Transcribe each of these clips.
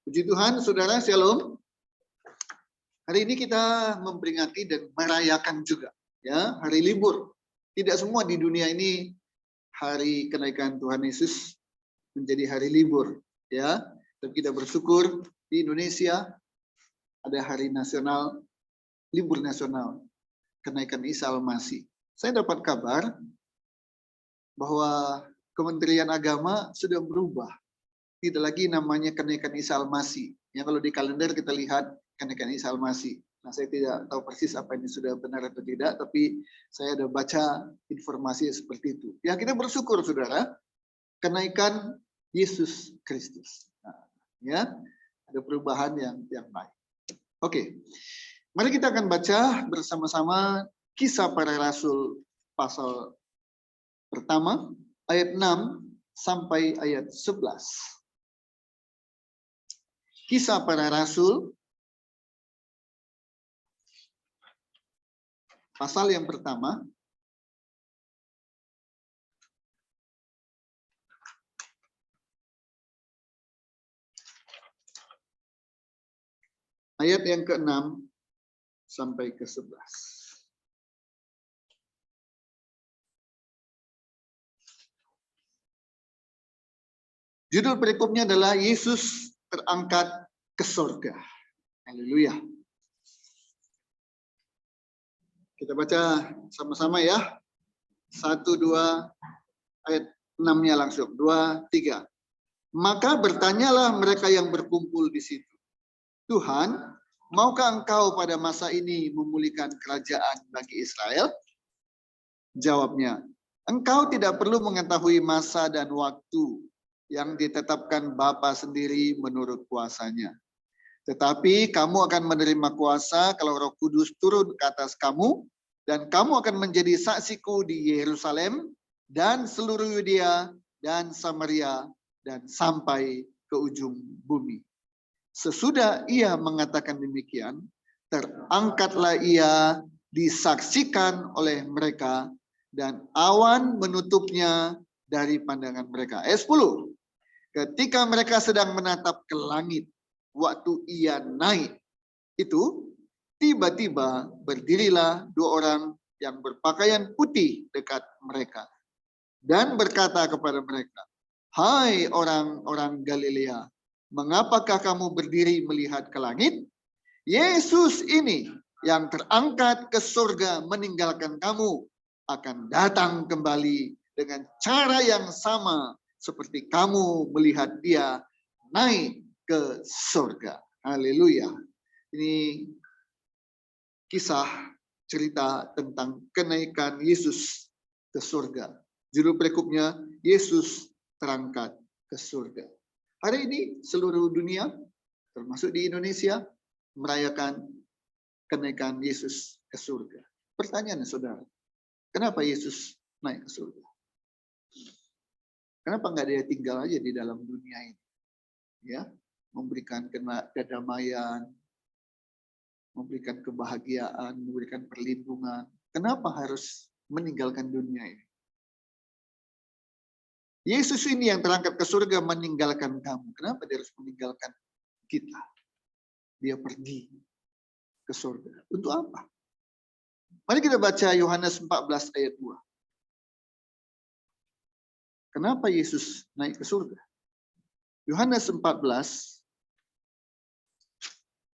Puji Tuhan, saudara, shalom. Hari ini kita memperingati dan merayakan juga, ya, hari libur. Tidak semua di dunia ini hari kenaikan Tuhan Yesus menjadi hari libur, ya. Tapi kita bersyukur di Indonesia ada hari nasional, libur nasional, kenaikan Isa Al-Masih. Saya dapat kabar bahwa Kementerian Agama sudah berubah. Tidak lagi namanya kenaikan Isa Al-Masih. Ya, kalau di kalender kita lihat kenaikan Isa Al-Masih. Nah, saya tidak tahu persis apa ini sudah benar atau tidak, tapi saya ada baca informasi seperti itu. Ya, kita bersyukur, saudara, kenaikan Yesus Kristus. Nah, ya, ada perubahan yang baik. Oke, mari kita akan baca bersama-sama Kisah Para Rasul pasal pertama, ayat 6 sampai ayat 11. Kisah Para Rasul pasal yang pertama ayat yang ke-6 sampai ke-11. Judul perikopnya adalah Yesus terangkat ke surga. Haleluya. Kita baca sama-sama ya. 1, 2, ayat 6-nya langsung. 2, 3. Maka bertanyalah mereka yang berkumpul di situ. Tuhan, maukah engkau pada masa ini memulihkan kerajaan bagi Israel? Jawabnya, engkau tidak perlu mengetahui masa dan waktu yang ditetapkan Bapa sendiri menurut kuasanya. Tetapi kamu akan menerima kuasa kalau Roh Kudus turun ke atas kamu, dan kamu akan menjadi saksiku di Yerusalem dan seluruh Yudea dan Samaria dan sampai ke ujung bumi. Sesudah ia mengatakan demikian, terangkatlah ia disaksikan oleh mereka, dan awan menutupnya dari pandangan mereka. Ayat 10. Ketika mereka sedang menatap ke langit, waktu ia naik, itu tiba-tiba berdirilah 2 orang yang berpakaian putih dekat mereka dan berkata kepada mereka, hai orang-orang Galilea, mengapakah kamu berdiri melihat ke langit? Yesus ini yang terangkat ke surga meninggalkan kamu akan datang kembali dengan cara yang sama seperti kamu melihat dia naik ke surga. Haleluya. Ini kisah cerita tentang kenaikan Yesus ke surga. Judul perikopnya, Yesus terangkat ke surga. Hari ini seluruh dunia, termasuk di Indonesia, merayakan kenaikan Yesus ke surga. Pertanyaan saudara, kenapa Yesus naik ke surga? Kenapa nggak dia tinggal aja di dalam dunia ini? Ya, memberikan kedamaian, memberikan kebahagiaan, memberikan perlindungan. Kenapa harus meninggalkan dunia ini? Yesus ini yang terangkat ke surga meninggalkan kamu. Kenapa dia harus meninggalkan kita? Dia pergi ke surga. Untuk apa? Mari kita baca Yohanes 14 ayat 2. Kenapa Yesus naik ke surga? Yohanes 14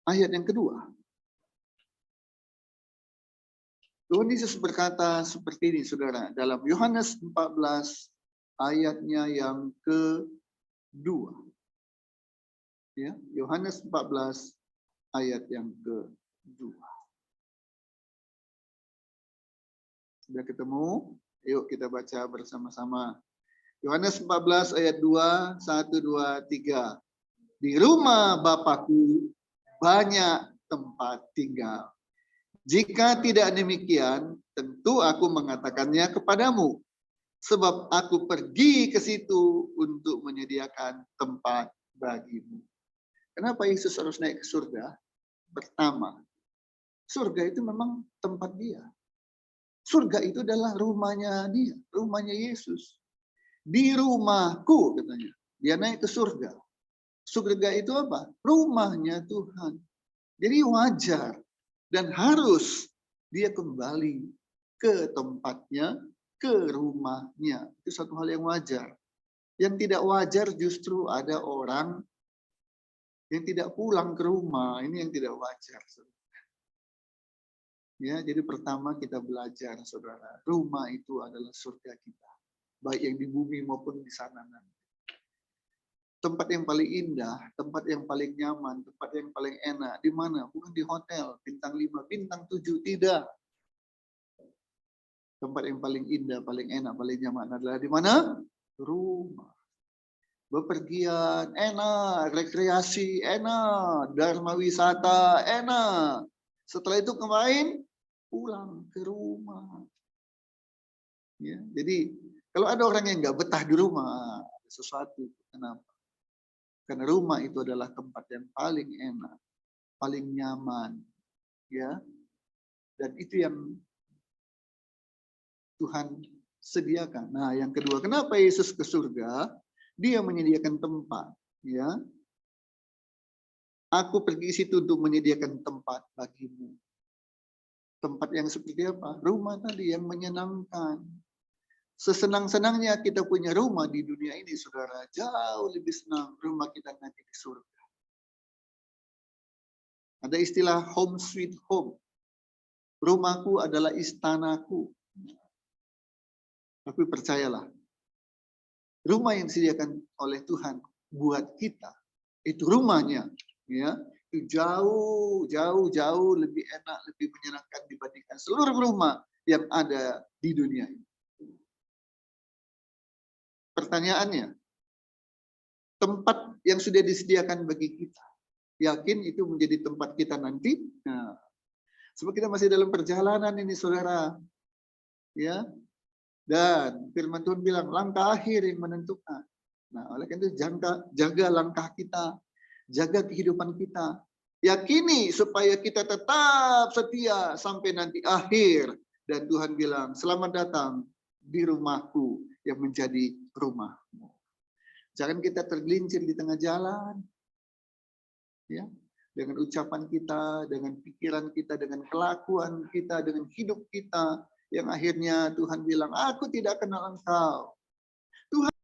ayat yang kedua. Tuhan Yesus berkata seperti ini, saudara, dalam Yohanes 14 ayatnya yang kedua. Ya, Yohanes 14 ayat yang kedua. Sudah ketemu? Yuk kita baca bersama-sama. Yohanes 14 ayat 2, 1, 2, 3. Di rumah Bapakku banyak tempat tinggal. Jika tidak demikian, tentu aku mengatakannya kepadamu. Sebab aku pergi ke situ untuk menyediakan tempat bagimu. Kenapa Yesus harus naik ke surga? Pertama, surga itu memang tempat dia. Surga itu adalah rumahnya dia, rumahnya Yesus. Di rumahku, katanya. Dia naik ke surga. surga itu apa? Rumahnya Tuhan. Jadi wajar dan harus dia kembali ke tempatnya, ke rumahnya. Itu satu hal yang wajar. Yang tidak wajar justru ada orang yang tidak pulang ke rumah. Ini yang tidak wajar. Ya, jadi pertama kita belajar, saudara, rumah itu adalah surga kita, baik yang di bumi maupun di sana nanti. Tempat yang paling indah, tempat yang paling nyaman, tempat yang paling enak, di mana? Bukan di hotel, bintang 5, bintang 7, tidak. Tempat yang paling indah, paling enak, paling nyaman adalah di mana? Rumah. Bepergian, enak. Rekreasi, enak. Dharma wisata, enak. Setelah itu kemarin, pulang ke rumah. Ya, jadi kalau ada orang yang nggak betah di rumah, ada sesuatu. Kenapa? Karena rumah itu adalah tempat yang paling enak, paling nyaman, ya. Dan itu yang Tuhan sediakan. Nah, yang kedua, kenapa Yesus ke surga? Dia menyediakan tempat, ya. Aku pergi situ untuk menyediakan tempat bagimu. Tempat yang seperti apa? Rumah tadi yang menyenangkan. Sesenang-senangnya kita punya rumah di dunia ini, saudara, jauh lebih senang rumah kita nanti di surga. Ada istilah home sweet home. Rumahku adalah istanaku. Tapi percayalah, rumah yang disediakan oleh Tuhan buat kita, itu rumahnya, ya, itu jauh lebih enak, lebih menyenangkan dibandingkan seluruh rumah yang ada di dunia ini. Pertanyaannya, tempat yang sudah disediakan bagi kita, yakin itu menjadi tempat kita nanti? Nah, sebab kita masih dalam perjalanan ini, saudara, ya. Dan firman Tuhan bilang langkah akhir yang menentukan. Nah, oleh karena itu jaga langkah kita, jaga kehidupan kita. Yakini supaya kita tetap setia sampai nanti akhir. Dan Tuhan bilang, selamat datang di rumahku yang menjadi rumahmu. Jangan kita tergelincir di tengah jalan. Ya, dengan ucapan kita, dengan pikiran kita, dengan kelakuan kita, dengan hidup kita. Yang akhirnya Tuhan bilang, aku tidak kenal engkau. Tuhan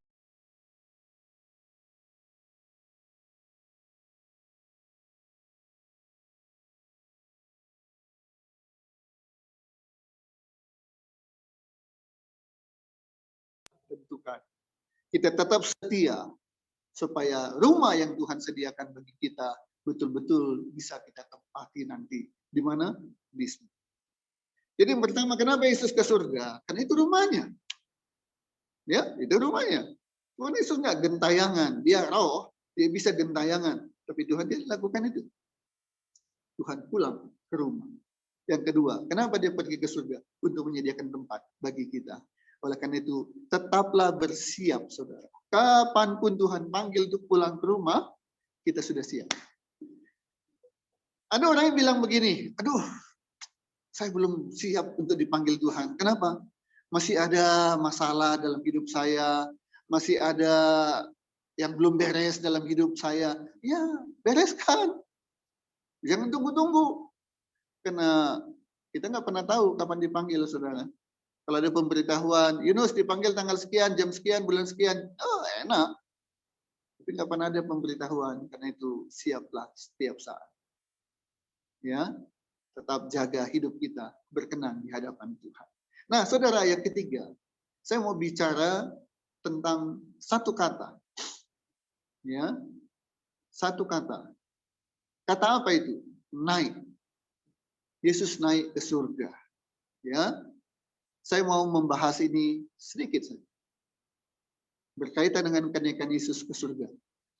tentukan. Kita tetap setia supaya rumah yang Tuhan sediakan bagi kita betul-betul bisa kita tempati nanti. Di mana? Di sini. Jadi yang pertama, kenapa Yesus ke surga? Karena itu rumahnya. Ya, itu rumahnya. Tuhan Yesus nggak gentayangan. Dia roh, dia bisa gentayangan. Tapi Tuhan dia lakukan itu. Tuhan pulang ke rumah. Yang kedua, kenapa dia pergi ke surga? Untuk menyediakan tempat bagi kita. Oleh karena itu, tetaplah bersiap, saudara. Kapanpun Tuhan panggil untuk pulang ke rumah, kita sudah siap. Ada orang yang bilang begini, aduh, saya belum siap untuk dipanggil Tuhan. Kenapa? Masih ada masalah dalam hidup saya, masih ada yang belum beres dalam hidup saya. Ya, bereskan. Jangan tunggu-tunggu. Karena kita nggak pernah tahu kapan dipanggil, saudara. Kalau ada pemberitahuan, Yunus dipanggil tanggal sekian, jam sekian, bulan sekian, oh enak. Tapi nggak pernah ada pemberitahuan, karena itu siaplah setiap saat. Ya, tetap jaga hidup kita berkenan di hadapan Tuhan. Nah, saudara, yang ketiga, saya mau bicara tentang satu kata. Ya, satu kata. Kata apa itu? Naik. Yesus naik ke surga. Ya, saya mau membahas ini sedikit saja. Berkaitan dengan kenaikan Yesus ke surga.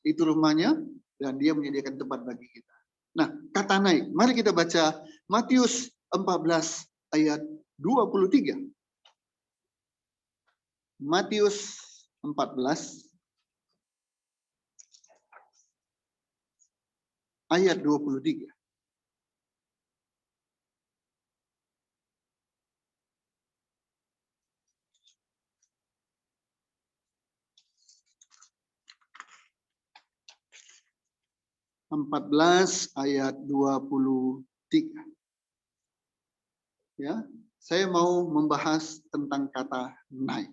Itu rumahnya dan dia menyediakan tempat bagi kita. Nah, kata naik. Mari kita baca Matius 14 ayat 23. Matius 14 ayat 23. 14 ayat 23. Ya, saya mau membahas tentang kata naik.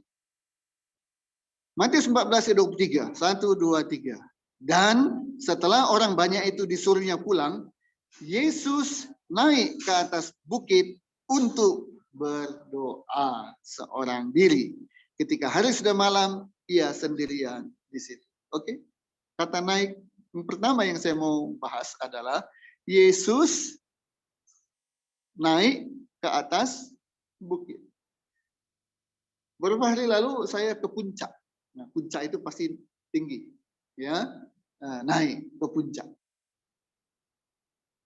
Matius 14 ayat 23, 1, 2, 3. Dan setelah orang banyak itu disuruhnya pulang, Yesus naik ke atas bukit untuk berdoa seorang diri. Ketika hari sudah malam, ia sendirian di situ. Oke? Kata naik yang pertama yang saya mau bahas adalah Yesus naik ke atas bukit. Beberapa hari lalu saya ke puncak. Nah, puncak itu pasti tinggi, ya, naik ke puncak.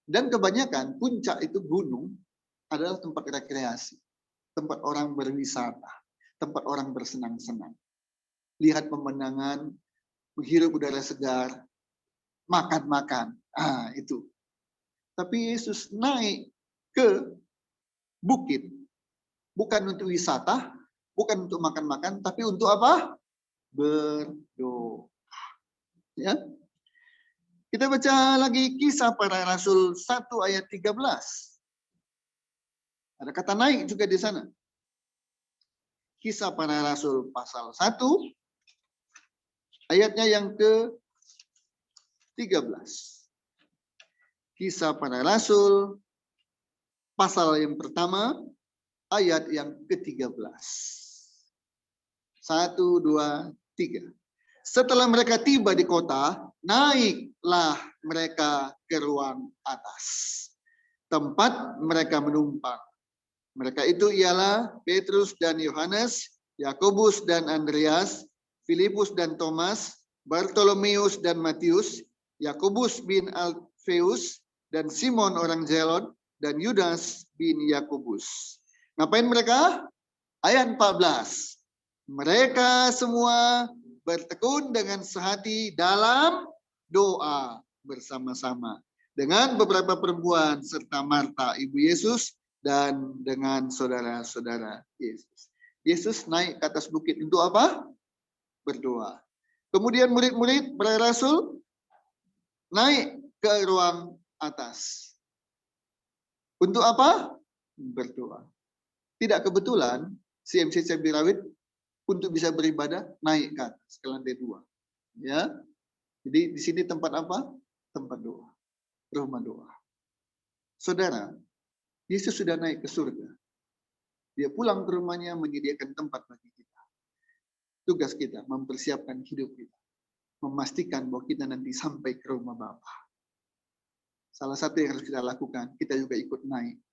Dan kebanyakan puncak itu gunung adalah tempat rekreasi, tempat orang berwisata, tempat orang bersenang-senang, lihat pemandangan, menghirup udara segar, makan-makan, itu. Tapi Yesus naik ke bukit bukan untuk wisata, bukan untuk makan-makan, tapi untuk apa? Berdoa. Ya. Kita baca lagi Kisah Para Rasul 1 ayat 13. Ada kata naik juga di sana. Kisah Para Rasul pasal 1 ayatnya yang ke-13. Kisah Para Rasul pasal yang pertama ayat yang ke-13. 1, 2, 3. Setelah mereka tiba di kota, naiklah mereka ke ruang atas, tempat mereka menumpang. Mereka itu ialah Petrus dan Yohanes, Yakobus dan Andreas, Filipus dan Thomas, Bartolomeus dan Matius, Yakobus bin Alfeus, dan Simon orang Zelot, dan Yudas bin Yakobus. Ngapain mereka? Ayat 14. Mereka semua bertekun dengan sehati dalam doa bersama-sama dengan beberapa perempuan serta Marta ibu Yesus dan dengan saudara-saudara Yesus. Yesus naik ke atas bukit untuk apa? Berdoa. Kemudian murid-murid para rasul naik ke ruang atas. Untuk apa? Berdoa. Tidak kebetulan CMC Cabai Rawit untuk bisa beribadah naik ke atas ke lantai 2. Ya. Jadi di sini tempat apa? Tempat doa. Rumah doa. Saudara, Yesus sudah naik ke surga. Dia pulang ke rumahnya menyediakan tempat bagi kita. Tugas kita mempersiapkan hidup kita. Memastikan bahwa kita nanti sampai ke rumah Bapa. Salah satu yang harus kita lakukan, kita juga ikut naik.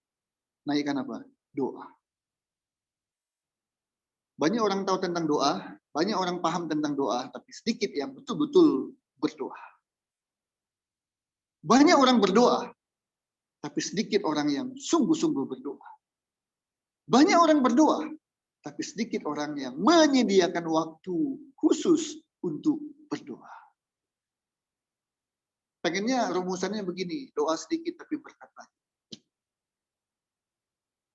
Naikkan apa? Doa. Banyak orang tahu tentang doa, banyak orang paham tentang doa, tapi sedikit yang betul-betul berdoa. Banyak orang berdoa, tapi sedikit orang yang sungguh-sungguh berdoa. Banyak orang berdoa, tapi sedikit orang yang menyediakan waktu khusus untuk berdoa. Pengennya rumusannya begini, doa sedikit tapi berkat banyak.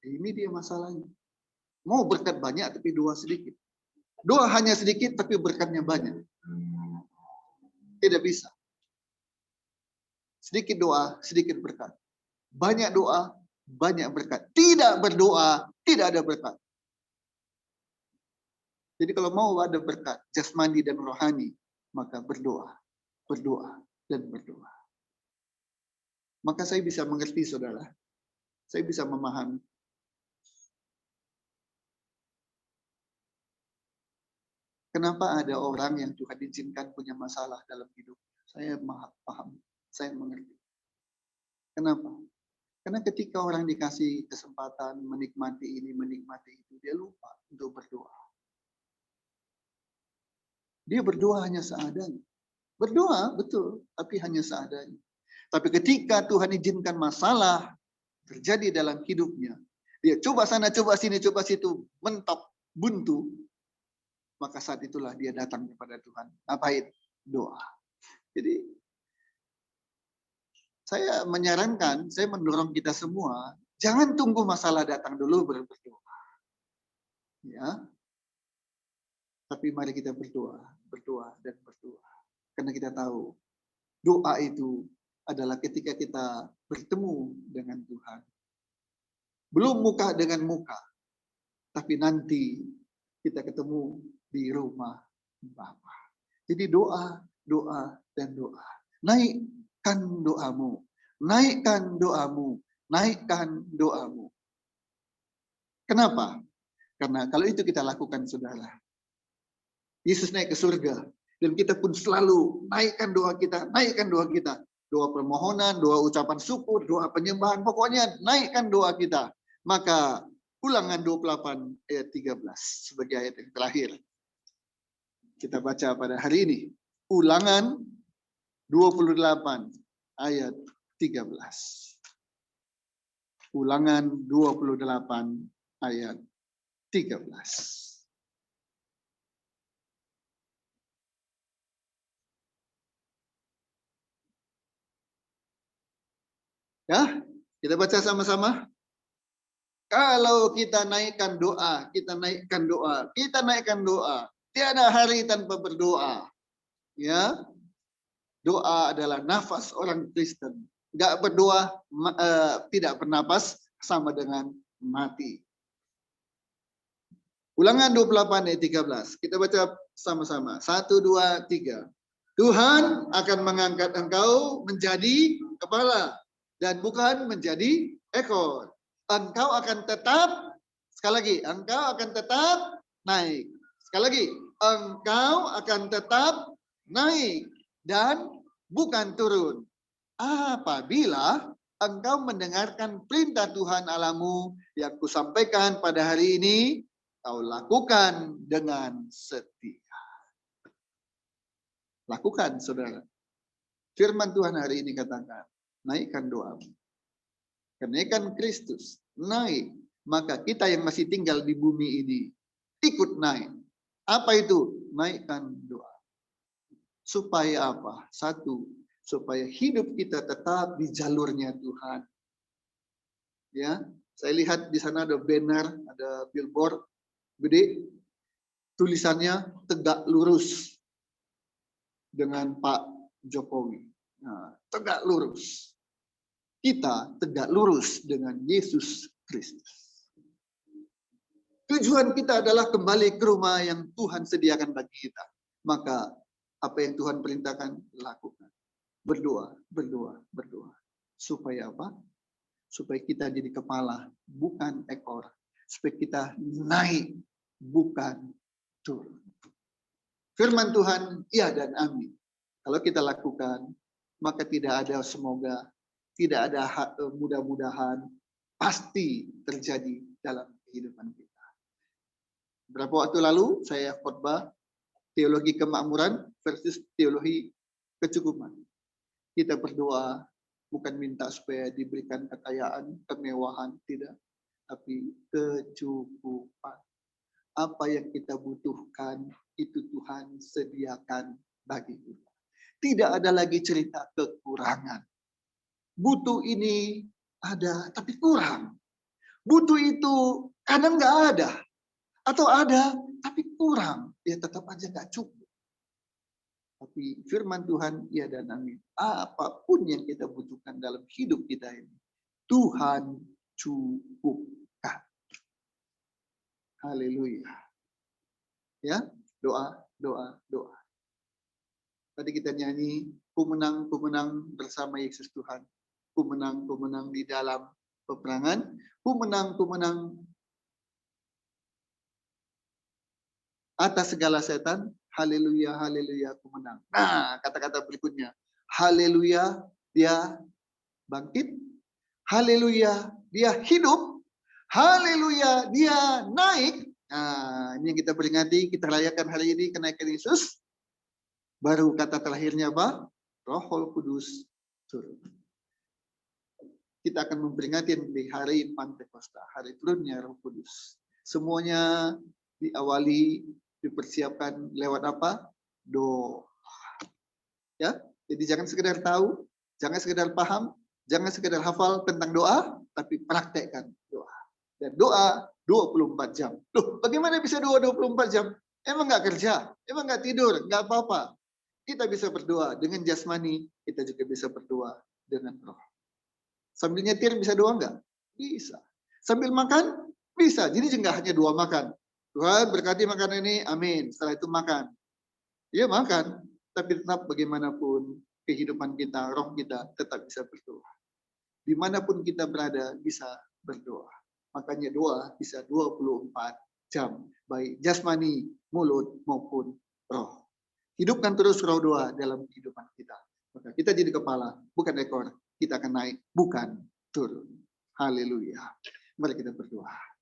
Ini dia masalahnya. Mau berkat banyak tapi doa sedikit. Doa hanya sedikit tapi berkatnya banyak. Tidak bisa. Sedikit doa, sedikit berkat. Banyak doa, banyak berkat. Tidak berdoa, tidak ada berkat. Jadi kalau mau ada berkat, jasmani dan rohani, maka berdoa, berdoa, dan berdoa. Maka saya bisa mengerti, saudara. Saya bisa memahami. Kenapa ada orang yang Tuhan izinkan punya masalah dalam hidup? Saya paham, saya mengerti. Kenapa? Karena ketika orang dikasih kesempatan menikmati ini, menikmati itu, dia lupa untuk berdoa. Dia berdoa hanya seadanya. Berdoa, betul, tapi hanya seadanya. Tapi ketika Tuhan izinkan masalah terjadi dalam hidupnya, dia coba sana, coba sini, coba situ, mentok, buntu, maka saat itulah dia datang kepada Tuhan. Ngapain? Doa. Jadi saya menyarankan, saya mendorong kita semua, jangan tunggu masalah datang dulu baru berdoa. Ya. Tapi mari kita berdoa, berdoa dan berdoa. Karena kita tahu doa itu adalah ketika kita bertemu dengan Tuhan. Belum muka dengan muka, tapi nanti kita ketemu di rumah Bapa. Jadi doa, doa, dan doa. Naikkan doamu, naikkan doamu, naikkan doamu. Kenapa? Karena kalau itu kita lakukan, saudara, Yesus naik ke surga, dan kita pun selalu naikkan doa kita, naikkan doa kita. Doa permohonan, doa ucapan syukur, doa penyembahan, pokoknya naikkan doa kita. Maka Ulangan 28 ayat 13 sebagai ayat yang terakhir kita baca pada hari ini. Ulangan 28 ayat 13. Ulangan 28 ayat 13. Ya, kita baca sama-sama. Kalau kita naikkan doa, kita naikkan doa, kita naikkan doa. Tiada hari tanpa berdoa. Ya, doa adalah nafas orang Kristen. Enggak berdoa, tidak bernapas, sama dengan mati. Ulangan 28 ayat 13. Kita baca sama-sama. 1, 2, 3. Tuhan akan mengangkat engkau menjadi kepala dan bukan menjadi ekor. Engkau akan tetap, sekali lagi, engkau akan tetap naik. Sekali lagi, engkau akan tetap naik dan bukan turun. Apabila engkau mendengarkan perintah Tuhan Allahmu yang kusampaikan pada hari ini, kau lakukan dengan setia. Lakukan, saudara. Firman Tuhan hari ini katakan, naikkan doamu. Kenaikan Kristus naik, maka kita yang masih tinggal di bumi ini ikut naik. Apa itu? Naikkan doa. Supaya apa? 1, supaya hidup kita tetap di jalurnya Tuhan. Ya, saya lihat di sana ada banner, ada billboard gede, tulisannya tegak lurus dengan Pak Jokowi. Nah, tegak lurus. Kita tegak lurus dengan Yesus Kristus. Tujuan kita adalah kembali ke rumah yang Tuhan sediakan bagi kita. Maka apa yang Tuhan perintahkan, lakukan. Berdoa, berdoa, berdoa. Supaya apa? Supaya kita jadi kepala, bukan ekor. Supaya kita naik, bukan turun. Firman Tuhan, iya dan amin. Kalau kita lakukan, maka tidak ada semoga, tidak ada mudah-mudahan, pasti terjadi dalam kehidupan kita. Beberapa waktu lalu saya khotbah teologi kemakmuran versus teologi kecukupan. Kita berdoa bukan minta supaya diberikan kekayaan, kemewahan, tidak, tapi kecukupan. Apa yang kita butuhkan itu Tuhan sediakan bagi kita. Tidak ada lagi cerita kekurangan. Butuh ini ada, tapi kurang. Butuh itu kadang nggak ada. Atau ada, tapi kurang. Ya tetap aja nggak cukup. Tapi firman Tuhan, ya dan amin. Apapun yang kita butuhkan dalam hidup kita ini, Tuhan cukupkan. Haleluya. Ya, doa, doa, doa. Tadi kita nyanyi, ku menang bersama Yesus Tuhan. Ku menang di dalam peperangan. Ku menang atas segala setan. Haleluya, haleluya, ku menang. Nah, kata-kata berikutnya. Haleluya, dia bangkit. Haleluya, dia hidup. Haleluya, dia naik. Nah, ini yang kita peringati, kita rayakan hari ini kenaikan Yesus. Baru kata terakhirnya apa? Roh Kudus turun. Kita akan memperingati di hari Pantekosta, hari turunnya Roh Kudus. Semuanya diawali, dipersiapkan lewat apa? Doa. Ya, jadi jangan sekedar tahu, jangan sekedar paham, jangan sekedar hafal tentang doa, tapi praktekkan doa. Dan doa 24 jam. Loh, bagaimana bisa doa 24 jam? Emang nggak kerja? Emang nggak tidur? Nggak apa-apa. Kita bisa berdoa dengan jasmani, kita juga bisa berdoa dengan roh. Sambil nyetir bisa doa enggak? Bisa. Sambil makan? Bisa. Jadi enggak hanya doa makan. Tuhan berkati makan ini, amin. Setelah itu makan. Ya makan, tapi tetap bagaimanapun kehidupan kita, roh kita tetap bisa berdoa. Dimanapun kita berada bisa berdoa. Makanya doa bisa 24 jam. Baik jasmani, mulut maupun roh. Hidupkan terus roh doa dalam kehidupan kita. Maka kita jadi kepala, bukan ekor. Kita akan naik, bukan turun. Haleluya. Mari kita berdoa.